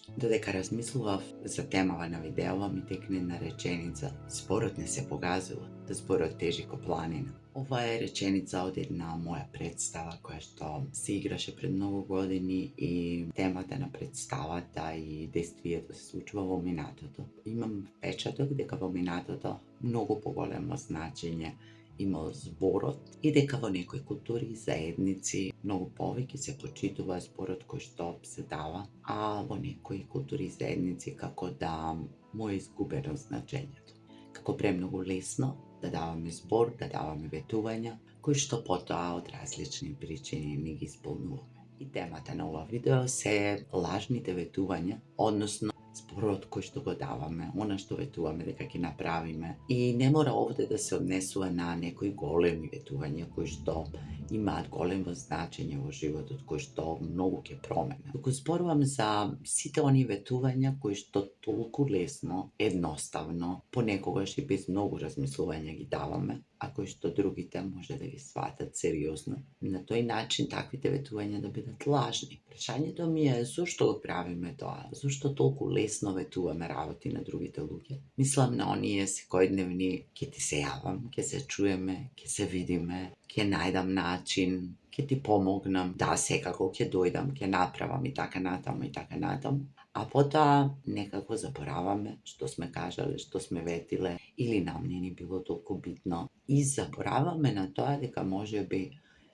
Додека размислував за темава на видео, ми текне една реченица. Зборот не се погазува, да зборот тежи ко планина. Ова е реченица од една моја представа која што се играше пред многу години и темата на представата и действието се случува во минатото. Имам впечаток дека во минатото многу поголемо значење имал зборот и дека во некои култури и заедници многу повеќе се почитува зборот кој што се дава, а во некои култури и заедници како да му е изгубено значењето. Како премногу лесно да даваме збор, да даваме ветувања, кои што потоа од различни причини не ги исполнуваме. И темата на ова видео се лажните ветувања, односно зборот кој што го даваме, она што ветуваме дека ќе направиме. И не мора овде да се однесува на некои големи ветувања кои што имаат големо значење во животот, кои што многу ќе променат. Туку зборувам за сите они ветувања кои што толку лесно, едноставно, понекогаш и без многу размислување ги даваме, а кои што другите може да ги сватат сериозно. На тој начин таквите ветувања да бидат лажни. Прашањето ми е зошто го правиме тоа? Зошто толку лесно ветуваме работи на другите луѓе? Мислам на оние секојдневни ќе ти се јавам, ќе се чуеме, ќе се видиме, ќе најдам начин, ќе ти помогнам, да, секако ќе дојдам, ќе направам и така натаму и така натаму. А потоа некако забораваме што сме кажале, што сме ветиле или нам не ни било толку битно. И забораваме на тоа дека можеби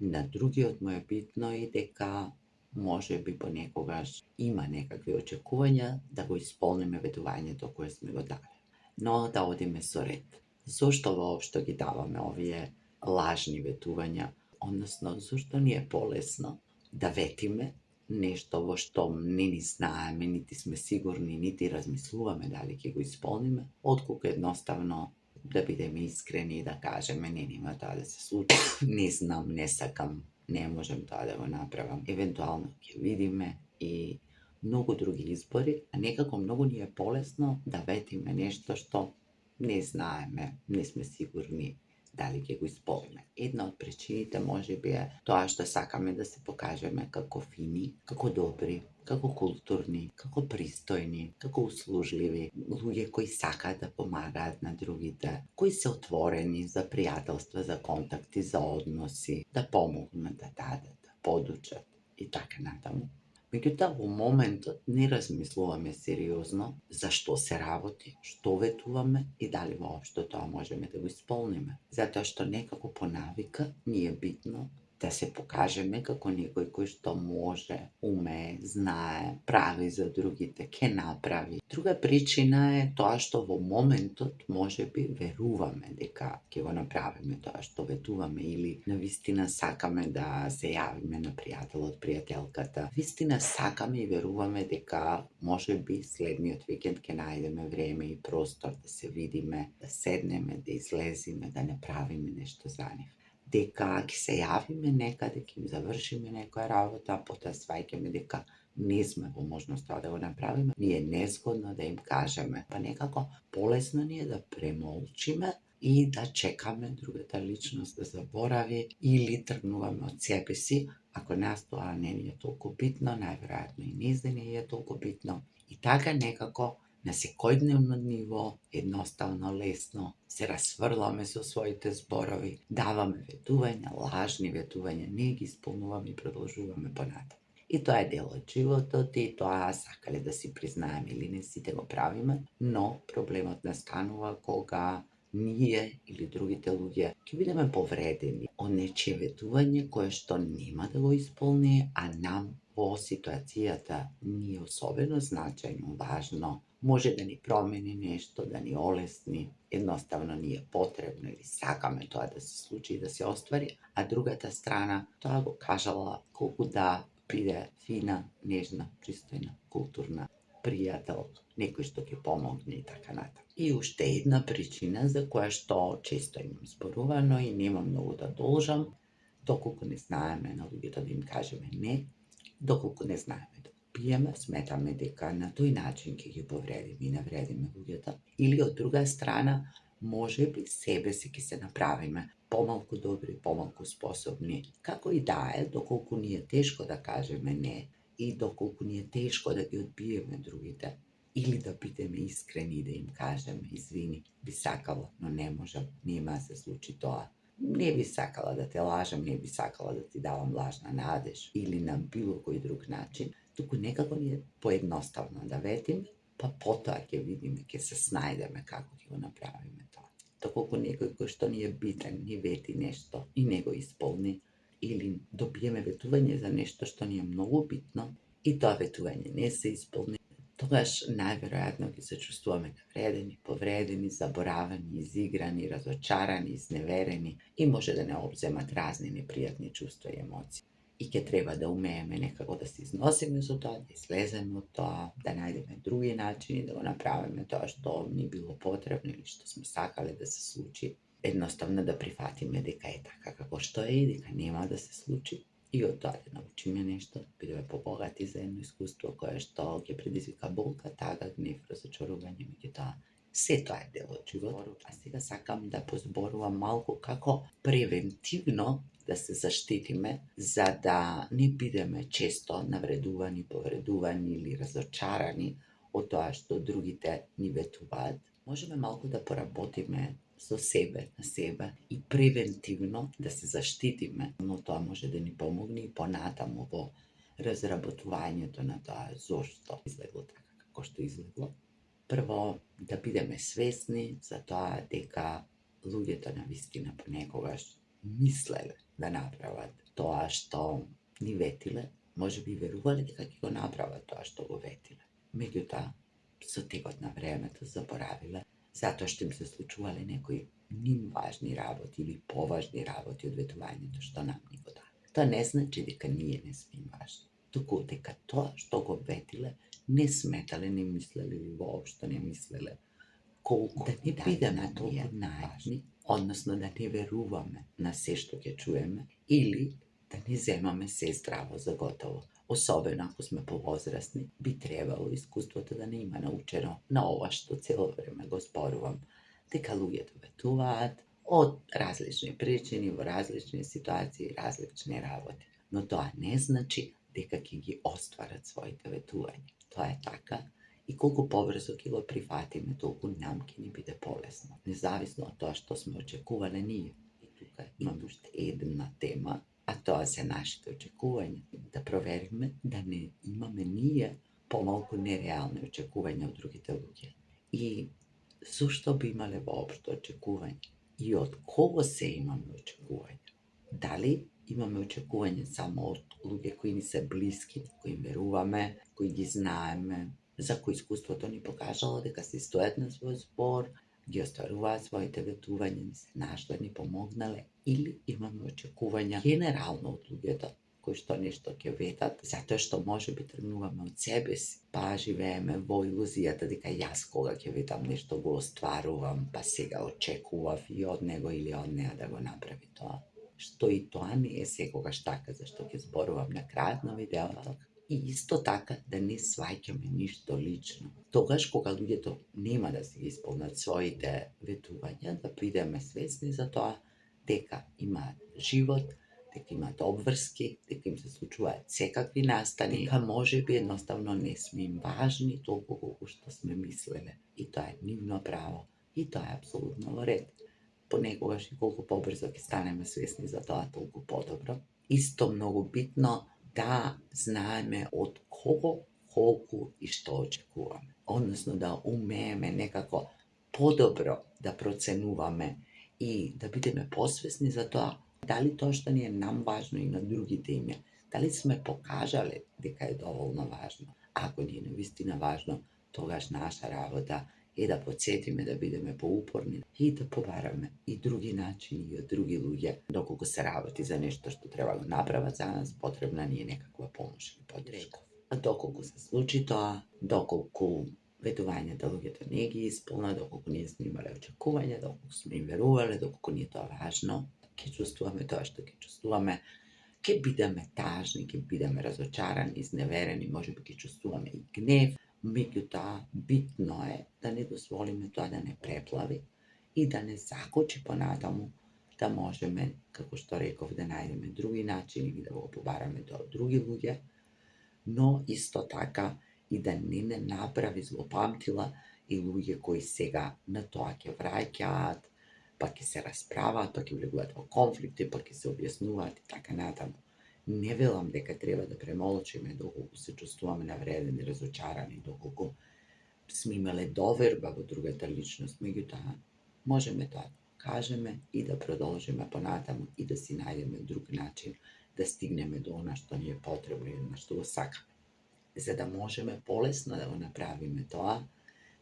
на другиот му е битно и дека можеби понекогаш има некакви очекувања да го исполниме ветувањето кое сме го дали. Но да одиме со ред. Зошто воопшто ги даваме овие лажни ветувања? Односно, зошто ни е полесно да ветиме нешто во што не ни знаеме, нити сме сигурни, нити размислуваме дали ќе го исполниме, отколку едноставно да бидеме искрени и да кажеме не нема тоа да се случи, не знам, не сакам, не можем тоа да го направам, евентуално ќе видиме и многу други избори, а некако многу ни е полесно да ветиме нешто што не знаеме, не сме сигурни дали ќе го исполниме. Една од причините можеби е тоа што сакаме да се покажеме како фини, како добри, како културни, како пристојни, како услужливи, луѓе кои сакаат да помагаат на другите, кои се отворени за пријателства, за контакти, за односи, да помогнат, да дадат, да подучат и така натаму. Меѓутоа, во моментот не размислуваме сериозно за што се работи, што ветуваме и дали воопшто тоа можеме да го исполниме. Затоа што некако по навика ни е битно да се покажеме како некој кој што може, умее, знае, прави за другите, ќе направи. Друга причина е тоа што во моментот можеби веруваме дека ќе го направиме тоа што ветуваме или навистина сакаме да се јавиме на пријателот, пријателката. Вистина сакаме и веруваме дека можеби следниот викенд ќе најдеме време и простор да се видиме, да седнеме, да излеземе, да направиме нешто за нив. Дека ќе се јавиме некаде, ќе им завршиме некоја работа, а потоа сваќаме дека не сме во можност тоа да го направиме, ни е незгодно да им кажеме. Па некако полесно ни е да премолчиме и да чекаме другата личност да заборави или тргнуваме од себе си, ако нас тоа не ни е толку битно, најверојатно и нејзе не е толку битно. И така некако на секојдневно ниво, едноставно, лесно, се расфрламе со своите зборови, даваме ветувања, лажни ветувања, не ги исполнуваме и продолжуваме понатаму. И тоа е дел од животот и тоа сакале да си признаеме или не сите го правиме, но проблемот настанува кога ние или другите луѓе ќе бидеме повредени од нечие ветување кое што нема да го исполни, а нам во ситуацијата ни е особено значајно, важно, може да ни промени нешто, да ни олесни, едноставно ни е потребно или сакаме тоа да се случи и да се оствари, а другата страна тоа го кажала колку да биде фина, нежна, пристојна, културна, пријател, некој што ќе помогне и така натаму. И уште една причина за која што често имам зборувано и нема многу да должам, доколку не знаеме на луѓето да им кажеме не, доколку не знаеме да пиеме, сметаме дека на тој начин ќе ги повредиме и навредиме луѓето, или од друга страна можеби себе си ќе се направиме помалку добри, помалку способни. Како и да е, доколку ни е тешко да кажеме не, и доколку ни е тешко да ги одбиеме другите, или да бидеме искрени и да им кажеме извини, би сакала, но не можам, нема да се случи тоа. Не би сакала да те лажам, не би сакала да ти давам лажна надеж или на било кој друг начин, туку некако ни е поедноставно да ветиме, па потоа ќе видиме, ќе се снајдеме како ќе го направиме тоа. Доколку некој кој што ни е битен ни вети нешто и не го исполни, или добиеме ветување за нешто што ни е многу битно и тоа ветување не се исполни, тогаш најверојатно ќе се чувствуваме навредени, повредени, заборавени, изиграни, разочарани, изневерени и може да не обземат разни непријатни чувства и емоции. И ќе треба да умееме некако да се износиме со тоа, да излеземе од тоа, да најдеме други начини да го направиме тоа што ни било потребно или што сме сакале да се случи. Едноставно да прифатиме дека е така како што е и дека нема да се случи и од тоа да научиме нешто, бидеме побогати за едно искуство кое што ќе предизвика болка, тага, гнев, разочарување, меѓутоа се тоа е дел од животот. А сега сакам да позборувам малку како превентивно да се заштитиме за да не бидеме често навредувани, повредувани или разочарани од тоа што другите ни ветуваат. Можеме малку да поработиме со себе, на себе и превентивно да се заштитиме, но тоа може да ни помогне и понатаму во разработувањето на тоа зошто излегло така како што излегло. Прво, да бидеме свесни за тоа дека луѓето на вистина понекогаш мислеле да направат тоа што ни ветиле, може би верувале дека ќе го направат тоа што го ветиле. Меѓутоа, со текот на времето заборавиле, затоа што им се случувале некои ним важни работи или поважни работи од ветувањето што нам ни го даде. Тоа не значи дека ние не сме им важни, туку дека тоа што го ветиле не сметале, не мислеле или воопшто не мислеле колку да не бидеме толку наивни, односно да не веруваме на се што ќе чуеме или да не земаме се здраво за готово. Особено ако сме повозрасни, би требало искуството да не има научено на ова што цело време го зборувам, дека луѓето ветуваат од различни причини, во различни ситуации, различни работи. Но тоа не значи дека ќе ги остварат своите ветувања. Тоа е така и колку побрзо ќе го прифатиме, толку нам ќе ни биде полесно, независно од тоа што сме очекувале ние. И тука имаме уште една тема, а тоа се нашите очекувања. Да провериме да не имаме ние помалку нереални очекувања од другите луѓе. И зошто би имале воопшто очекувања? И од кого се имаме очекувања? Дали имаме очекување само од луѓе кои ни се блиски, кои им веруваме, кои ги знаеме, за кои искуството ни покажало дека се стојат на свој збор, ги остваруваат своите ветувања, ни се нашле, ни помогнале, или имаме очекувања генерално од луѓето кои што нешто ќе ветат, затоа што може би тргнуваме од себе си, па живееме во илузијата дека јас кога ќе ветам нешто го остварувам, па сега очекував и од него или од неа да го направи тоа. Што и тоа не е секогаш така, зашто ќе зборувам на крајот на видеото. И исто така да не сваќаме ништо лично. Тогаш кога луѓето нема да си ги исполнат своите ветувања, да бидеме свесни за тоа дека имаат живот, дека имаат обврски, дека им се случуваат секакви настани, дека може би едноставно не сме им важни толку колку што сме мислеле. И тоа е нивно право. И тоа е апсолутно во ред. Понекогаш и колку побрзо ќе станеме свесни за тоа, толку подобро. Исто многу битно да знаеме од кого, колку и што очекуваме. Односно да умееме некако подобро да проценуваме и да бидеме посвесни за тоа дали тоа што ни е нам важно и на другите им е, дали сме покажале дека е доволно важно. Ако ни е навистина важно, тогаш наша работа е да потсетиме да бидеме поупорни и да побараме и други начини и од други луѓе, доколку се работи за нешто што треба го направат за нас, потребна ни е некаква помош или поддршка. А доколку се случи тоа, доколку ветувањата луѓето не ги исполнат, доколку ние сме имале очекувања, доколку сме им верувале, доколку ни е тоа важно, ќе чувствуваме тоа што ќе чувствуваме, ќе бидеме тажни, ќе бидеме разочарани, изневерени, можеби ќе чувствуваме и гнев, меѓутоа битно е да не дозволиме тоа да не преплави и да не закочи понатаму, да можеме, како што реков, да најдеме други начини или да го побараме тоа од други луѓе, но исто така и да не направи злопамтила и луѓе кои сега на тоа ќе враќаат, па ќе се расправаат, па ќе влегуваат во конфликти, па ќе се објаснуваат и така натаму. Не велам дека треба да премолчиме доколку се чувствуваме навредени, разочарани, доколку сме имале доверба во другата личност, меѓутоа можеме тоа да кажеме и да продолжиме понатаму и да си најдеме друг начин да стигнеме до она што ни е потребно и на што го сакаме. За да можеме полесно да го направиме тоа,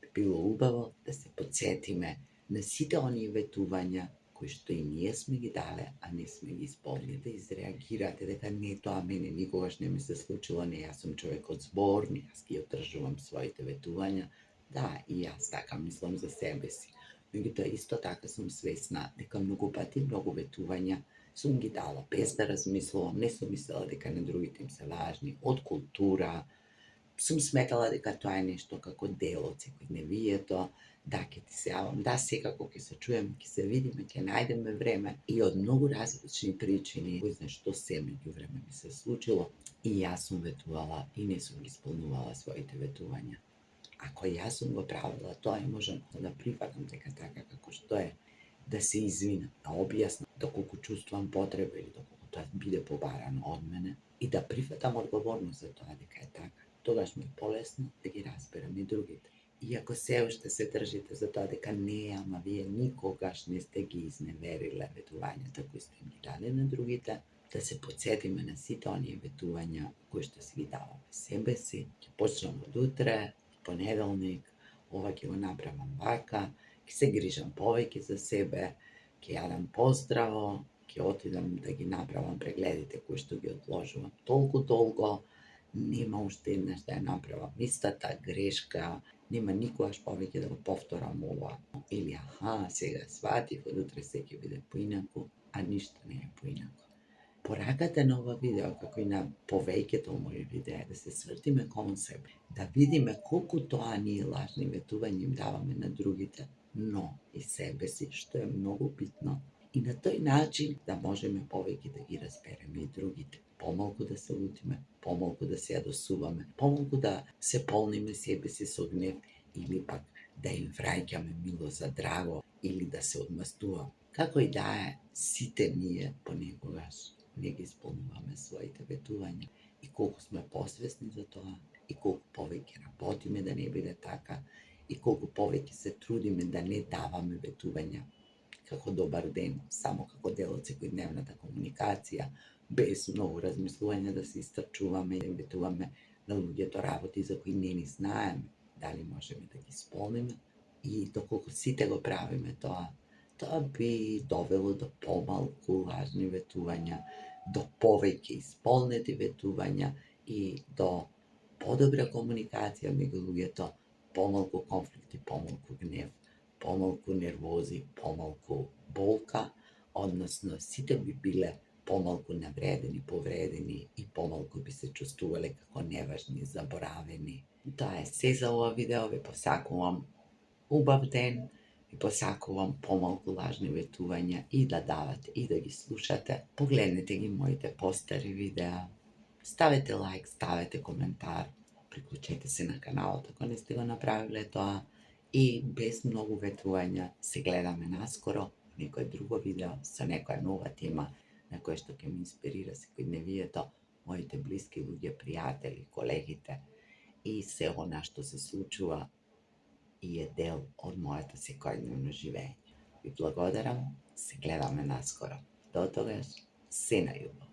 би било убаво да се подсетиме на сите оние ветувања кои што и ние сме ги дале, а не сме ги исполнили, да изреагирате дека не, тоа мене никогаш не ми се случило, не, јас сум човек од збор, не, јас ги одржувам своите ветувања. Да, и јас така мислам за себе си. Меѓутоа исто така сум свесна дека многу пати многу ветувања сум ги дала без да размислувам, не сум мислела дека на другите им се важни, од култура, сум сметала дека тоа е нешто како дел од секојдневието, да, ќе ти се јавам, да, секако ќе се чуеме, ќе се видиме, ќе најдеме време и од многу различни причини, кој знае што се меѓувреме ми се случило, и јас сум ветувала и не сум ги исполнувала своите ветувања. Ако јас сум го правила тоа и можам да прифатам дека така како што е, да се извинам, да објаснам доколку чувствувам потреба или доколку тоа биде побарано од мене и да прифатам одговорност за тоа дека е така, тогаш ми е полесно да ги разберам и другите. И ако се уште се држите за тоа дека не, ама вие никогаш не сте ги изневериле ветувањата кои сте им ги дали на другите, да се подсетиме на сите оние ветувања кои што си ги даваме себе си. Ќе почнам од утре, понеделник, ова ќе го направам вака, ќе се грижам повеќе за себе, ќе јадам поздраво, ќе отидам да ги направам прегледите кои што ги одложувам толку долго, нема уште еднаш да ја направам истата грешка, нема никогаш повеќе да го повторам ова. Или аха, сега сватив, од утре се ќе биде поинаку, а ништо не е поинаку. Пораката на ова видео, како и на повеќето мои видеа, да се свртиме кон себе, да видиме колку тоа ние лажни ветувања им даваме на другите, но и себе си, што е многу битно. И на тој начин да можеме повеќе да ги разбереме и другите. Помалку да се лутиме, помалку да се јадосуваме, помалку да се полниме себе си со гнев или пак да им враќаме мило за драго или да се одместуваме. Како и да е, сите ние понекогаш не ги исполнуваме своите ветувања и колку сме посвесни за тоа и колку повеќе работиме да не биде така и колку повеќе се трудиме да не даваме ветувања како добар ден, само како дел од секојдневната комуникација, без многу размислување да се истрчуваме и ветуваме на луѓето работи за кои не ни знаеме дали можеме да ги исполниме. И доколку сите го правиме тоа, тоа би довело до помалку лажни ветувања, до повеќе исполнети ветувања и до подобра комуникација меѓу луѓето, помалку конфликти, помалку гнев, помалку нервози, помалку болка, односно сите би биле помалку навредени, повредени и помалку би се чувствувале како неважни, заборавени. Тоа е се за ова видео, ве посакувам убав ден, ви посакувам помалку лажни ветувања и да давате и да ги слушате. Погледнете ги моите постари видеа, ставете лайк, ставете коментар, приклучете се на каналот ако не сте го направиле тоа и без многу ветувања се гледаме наскоро во некој друго видео со некоја нова тема на која што ќе ме инспирира секојдневието, моите блиски луѓе, пријатели, колегите и се она што се случува и е дел од моето секојдневно живење. Ви благодарам, се гледаме наскоро. До тогаш, се на љубов.